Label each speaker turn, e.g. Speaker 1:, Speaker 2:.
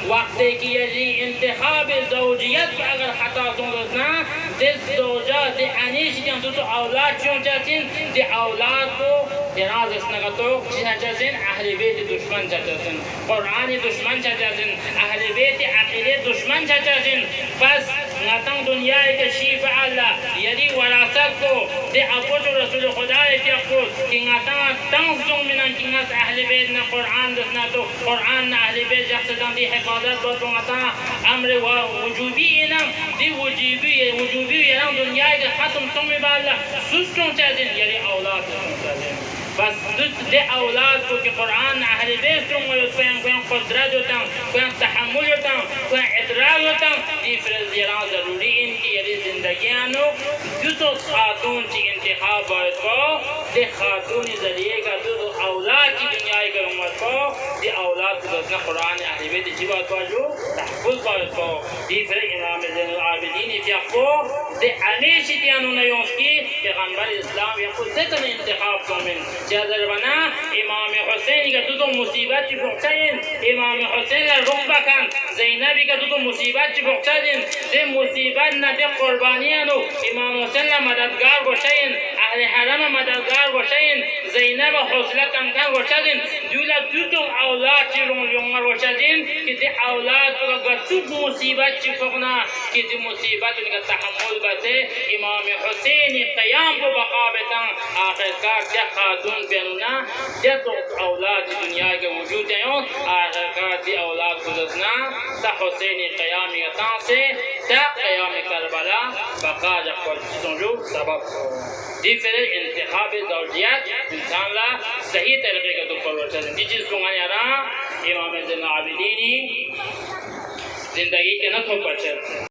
Speaker 1: وقت کی یعنی انتخاب زوجیت کا اگر خطا دوننا دس زوجات انیش جان تو اولاد چون چاتین دی اولاد کو دراز اسنگتو چاتین اهل بیت دشمن چاتین قرآن دشمن چاتین اهل بیت عقیده دشمن چاتین بس ناتن دنیا کے شیف اللہ یعنی وراثت کو دی ابوج رسول خدا کے کو کہ ناتن تنظم من کہ ناس اهل بیت نہ قرآن دسنا تو قرآن نہ اهل بیت جسدان دی حفاظت کو ناتن امر وجوبی نہ دی وجوبی یعنی دنیا کے ختم سمی بالا سستون چاتین یعنی اولاد چاتین بس دے اولاد کو کہ قرآن اہل بیت کوئی قدرت ہوتا کوئی تحمل ہوتا کوئی ادراک ہوتا یہ فرزیران ضروری ان کی یعنی زندگیانو جو خاتون کی انتخاب باید کو دے خاتونی ذریعے کا جو اولاد کی دنیا کے امت کو دے اولاد کو دسنا قرآن اہل بیت جی بات باجو تحفظ باید کو دی فر امام زین العابدین اتیاقو دے ہمیشہ دیانو نیونس کی پیغمبر اسلام یقول ذکر انتخاب سومن جازر بنا امام حسین کا دو مصیبت چی بخچائیں امام حسین کا رخبہ کن زینبی کا دو مصیبت چی بخچائیں دے مصیبت نہ دے قربانیانو امام حسین کا مددگار بخچائیں اہل حرم مددگار بخچائیں زینب حوصلہ کمکان بخچائیں دولا دو اولاد چی رونگر بخچائیں کہ دے اولاد کو گتوب مصیبت چی بخنا کہ دے مصیبت ان کا تحمل بسے امام حسین قیام کو بقابتا آخر کار دے خاتون بینونا جت اولاد دنیا کے موجود ہیں آخر کار دی اولاد گزرنا تا حسین قیامی تان سے تا قیام کربلا بقا جب پر سنجو سبب دی پھر انتخاب زوجیت انسان لا صحیح طریقے کا دکھ پر ورچہ دی چیز کو مانے رہا امام زین العابدینی زندگی کے نتھوں پر چلتے